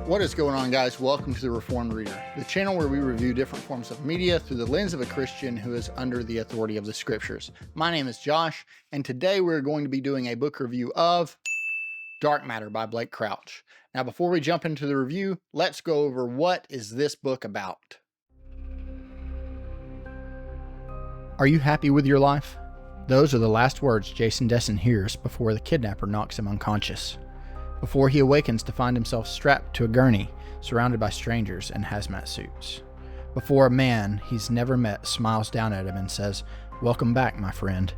What is going on, guys? Welcome to the Reformed Reader, the channel where we review different forms of media through the lens of a Christian who is under the authority of the scriptures. My name is Josh, and today we're going to be doing a book review of Dark Matter by Blake Crouch. Now, before we jump into the review, let's go over what is this book about. Are you happy with your life? Those are the last words Jason Dessen hears before the kidnapper knocks him unconscious. Before he awakens to find himself strapped to a gurney, surrounded by strangers in hazmat suits. Before a man he's never met smiles down at him and says, "Welcome back, my friend."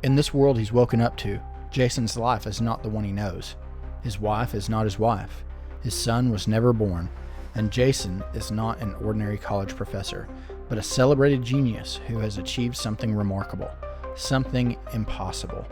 In this world he's woken up to, Jason's life is not the one he knows. His wife is not his wife. His son was never born. And Jason is not an ordinary college professor, but a celebrated genius who has achieved something remarkable, something impossible.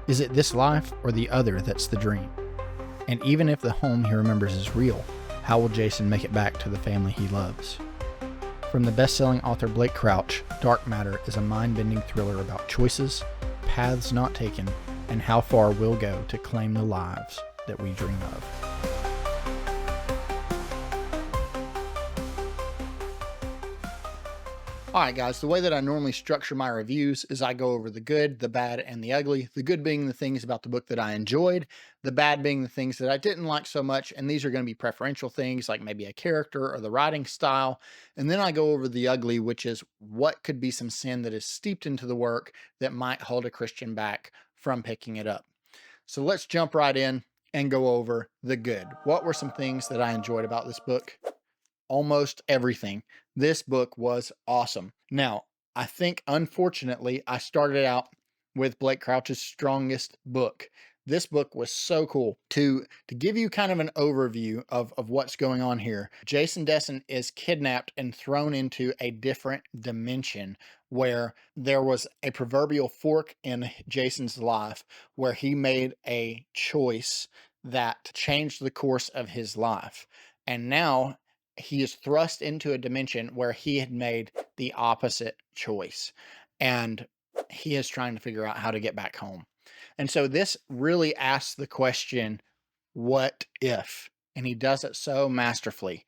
Is it this life or the other that's the dream? And even if the home he remembers is real, how will Jason make it back to the family he loves? From the best-selling author Blake Crouch, Dark Matter is a mind-bending thriller about choices, paths not taken, and how far we'll go to claim the lives that we dream of. Alright guys, the way that I normally structure my reviews is I go over the good, the bad, and the ugly. The good being the things about the book that I enjoyed, the bad being the things that I didn't like so much, and these are going to be preferential things like maybe a character or the writing style. And then I go over the ugly, which is what could be some sin that is steeped into the work that might hold a Christian back from picking it up. So let's jump right in and go over the good. What were some things that I enjoyed about this book? Almost everything. This book was awesome. Now, I think unfortunately I started out with Blake Crouch's strongest book. This book was so cool. To give you kind of an overview of what's going on here, Jason Dessen is kidnapped and thrown into a different dimension where there was a proverbial fork in Jason's life where he made a choice that changed the course of his life. And now he is thrust into a dimension where he had made the opposite choice. And he is trying to figure out how to get back home. And so this really asks the question, what if? And he does it so masterfully.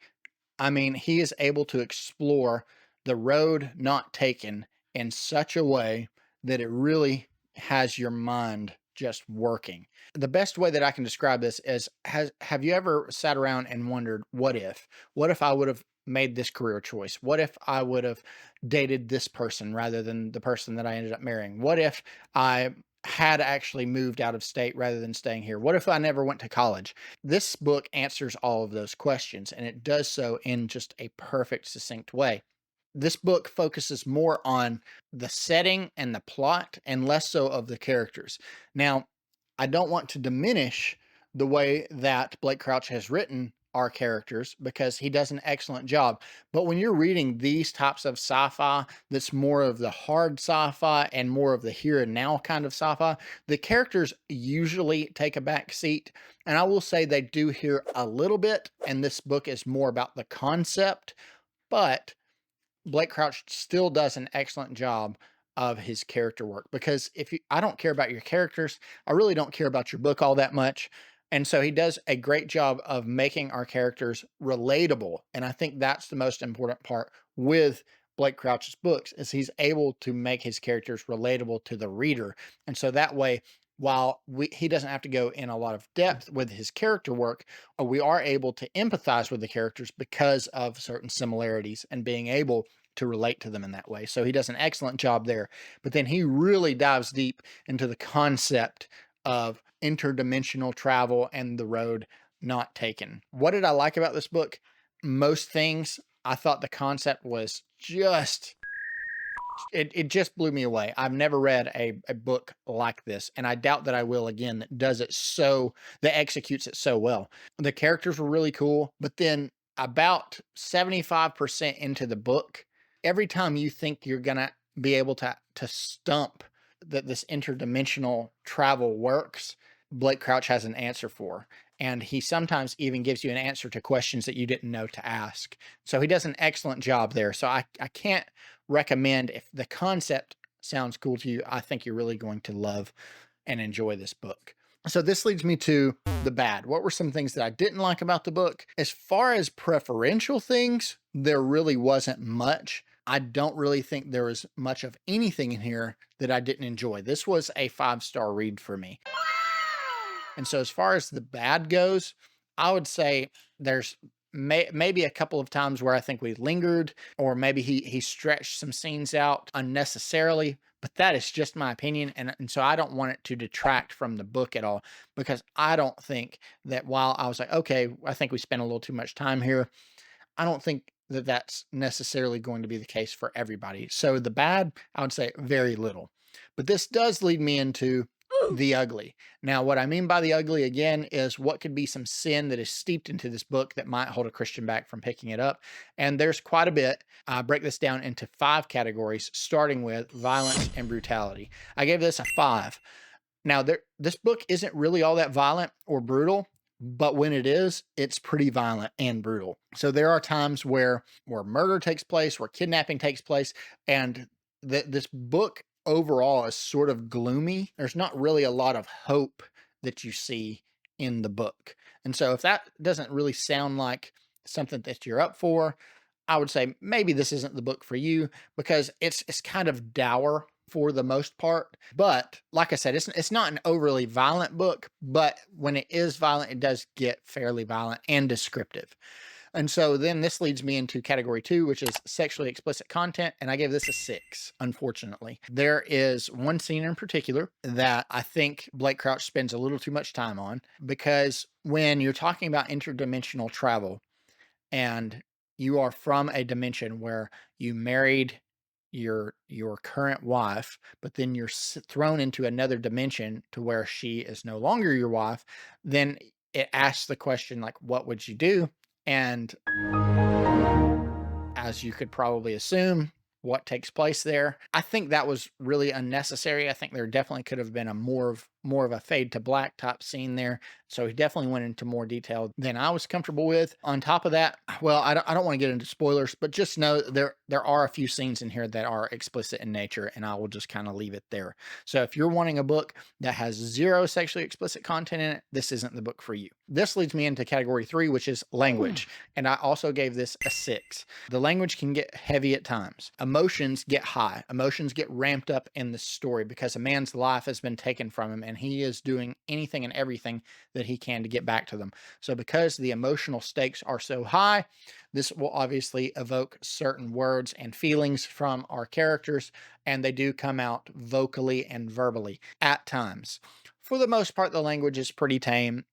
I mean, he is able to explore the road not taken in such a way that it really has your mind just working. The best way that I can describe this is, have you ever sat around and wondered, what if? What if I would have made this career choice? What if I would have dated this person rather than the person that I ended up marrying? What if I had actually moved out of state rather than staying here? What if I never went to college? This book answers all of those questions, and it does so in just a perfect, succinct way. This book focuses more on the setting and the plot and less so of the characters. Now, I don't want to diminish the way that Blake Crouch has written our characters because he does an excellent job. But when you're reading these types of sci-fi, that's more of the hard sci-fi and more of the here and now kind of sci-fi, the characters usually take a back seat. And I will say they do here a little bit, and this book is more about the concept, but Blake Crouch still does an excellent job of his character work, because I don't care about your characters, I really don't care about your book all that much. And so he does a great job of making our characters relatable. And I think that's the most important part with Blake Crouch's books, is he's able to make his characters relatable to the reader. And so that way, while he doesn't have to go in a lot of depth with his character work, we are able to empathize with the characters because of certain similarities and being able to relate to them in that way. So he does an excellent job there. But then he really dives deep into the concept of interdimensional travel and the road not taken. What did I like about this book? Most things. I thought the concept was just it just blew me away. I've never read a book like this, and I doubt that I will again, that does it so, that executes it so well. The characters were really cool, but then about 75% into the book, every time you think you're gonna be able to stump that this interdimensional travel works, Blake Crouch has an answer for. And he sometimes even gives you an answer to questions that you didn't know to ask. So he does an excellent job there. So I can't recommend, if the concept sounds cool to you, I think you're really going to love and enjoy this book. So this leads me to the bad. What were some things that I didn't like about the book? As far as preferential things, there really wasn't much. I don't really think there was much of anything in here that I didn't enjoy. This was a 5-star read for me. And so as far as the bad goes, I would say there's maybe a couple of times where I think we lingered, or maybe he stretched some scenes out unnecessarily, but that is just my opinion. And so I don't want it to detract from the book at all, because I don't think that while I was like, okay, I think we spent a little too much time here, I don't think that that's necessarily going to be the case for everybody. So the bad, I would say very little. But this does lead me into the ugly. Now, what I mean by the ugly again is what could be some sin that is steeped into this book that might hold a Christian back from picking it up. And there's quite a bit. I break this down into 5 categories, starting with violence and brutality. I gave this a 5. Now, this book isn't really all that violent or brutal, but when it is, it's pretty violent and brutal. So there are times where murder takes place, where kidnapping takes place, and this book overall is sort of gloomy. There's not really a lot of hope that you see in the book. And so if that doesn't really sound like something that you're up for, I would say maybe this isn't the book for you, because it's kind of dour for the most part. But like I said, it's not an overly violent book, but when it is violent, it does get fairly violent and descriptive. And so then this leads me into category 2, which is sexually explicit content. And I gave this a 6, unfortunately. There is one scene in particular that I think Blake Crouch spends a little too much time on, because when you're talking about interdimensional travel and you are from a dimension where you married your current wife, but then you're thrown into another dimension to where she is no longer your wife, then it asks the question, like, what would you do? And as you could probably assume, what takes place there. I think that was really unnecessary. I think there definitely could have been a more of a fade to black type scene there. So he definitely went into more detail than I was comfortable with. On top of that, well, I don't want to get into spoilers, but just know there are a few scenes in here that are explicit in nature, and I will just kind of leave it there. So if you're wanting a book that has 0 sexually explicit content in it, this isn't the book for you. This leads me into category 3, which is language. And I also gave this a 6. The language can get heavy at times. Emotions get high. Emotions get ramped up in the story because a man's life has been taken from him, and he is doing anything and everything that he can to get back to them. So because the emotional stakes are so high, this will obviously evoke certain words and feelings from our characters, and they do come out vocally and verbally at times. For the most part, the language is pretty tame.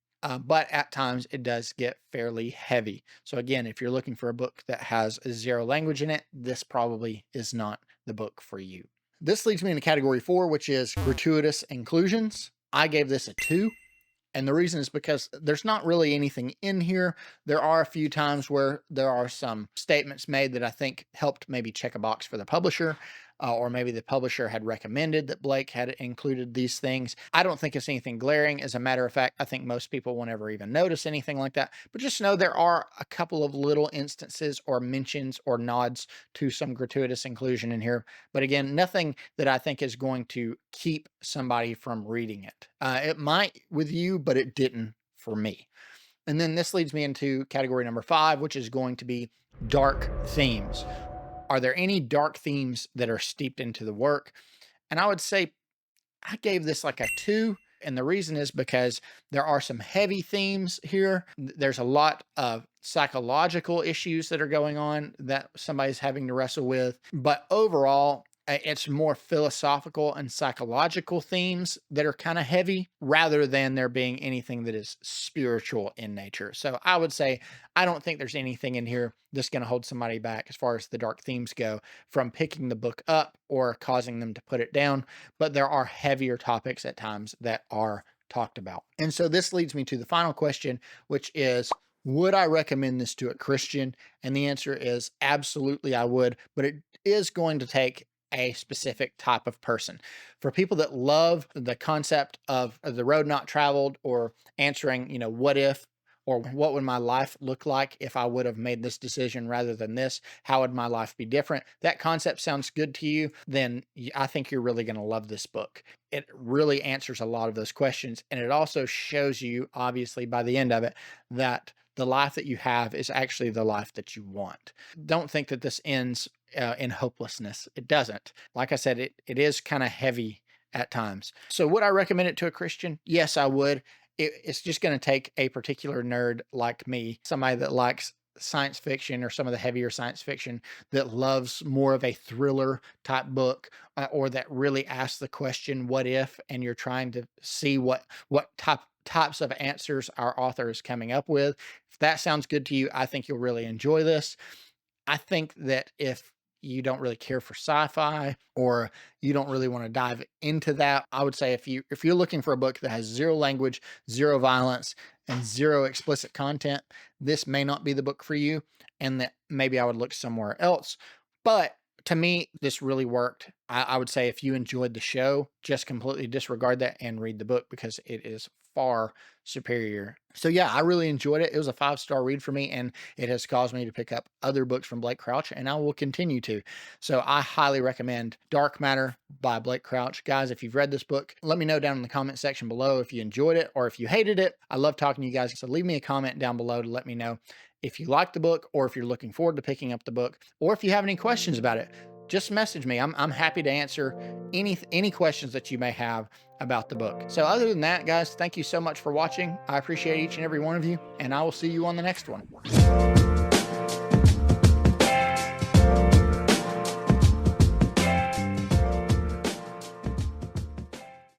But at times it does get fairly heavy. So again, if you're looking for a book that has 0 language in it, this probably is not the book for you. This leads me into category 4, which is gratuitous inclusions. I gave this a 2. And the reason is because there's not really anything in here. There are a few times where there are some statements made that I think helped maybe check a box for the publisher, or maybe the publisher had recommended that Blake had included these things. I don't think it's anything glaring. As a matter of fact, I think most people will never even notice anything like that. But just know there are a couple of little instances or mentions or nods to some gratuitous inclusion in here. But again, nothing that I think is going to keep somebody from reading it. It might with you, but it didn't for me. And then this leads me into category number 5, which is going to be dark themes. Are there any dark themes that are steeped into the work? And I would say I gave this like a 2. And the reason is because there are some heavy themes here. There's a lot of psychological issues that are going on that somebody's having to wrestle with. But overall, it's more philosophical and psychological themes that are kind of heavy, rather than there being anything that is spiritual in nature. So I would say I don't think there's anything in here that's going to hold somebody back as far as the dark themes go from picking the book up or causing them to put it down. But there are heavier topics at times that are talked about. And so this leads me to the final question, which is, would I recommend this to a Christian? And the answer is absolutely I would, but it is going to take a specific type of person. For people that love the concept of the road not traveled, or answering, what if, or what would my life look like if I would have made this decision rather than this? How would my life be different? That concept sounds good to you, then I think you're really going to love this book. It really answers a lot of those questions. And it also shows you, obviously, by the end of it, that the life that you have is actually the life that you want. Don't think that this ends in hopelessness. It doesn't. Like I said, it is kind of heavy at times. So would I recommend it to a Christian? Yes, I would. It's just going to take a particular nerd like me, somebody that likes science fiction or some of the heavier science fiction, that loves more of a thriller type book, or that really asks the question, what if, and you're trying to see what types of answers our author is coming up with. If that sounds good to you, I think you'll really enjoy this. I think that if you don't really care for sci-fi, or you don't really want to dive into that, I would say if you're looking for a book that has zero language, zero violence, and zero explicit content, this may not be the book for you, and that maybe I would look somewhere else. But to me, this really worked. I would say if you enjoyed the show, just completely disregard that and read the book, because it is far superior. So yeah, I really enjoyed it. It was a 5-star read for me, and it has caused me to pick up other books from Blake Crouch, and I will continue to. So I highly recommend Dark Matter by Blake Crouch. Guys, if you've read this book, let me know down in the comment section below if you enjoyed it or if you hated it. I love talking to you guys. So leave me a comment down below to let me know if you like the book, or if you're looking forward to picking up the book, or if you have any questions about it. Just message me. I'm happy to answer any questions that you may have about the book. So other than that, guys, thank you so much for watching. I appreciate each and every one of you, and I will see you on the next one.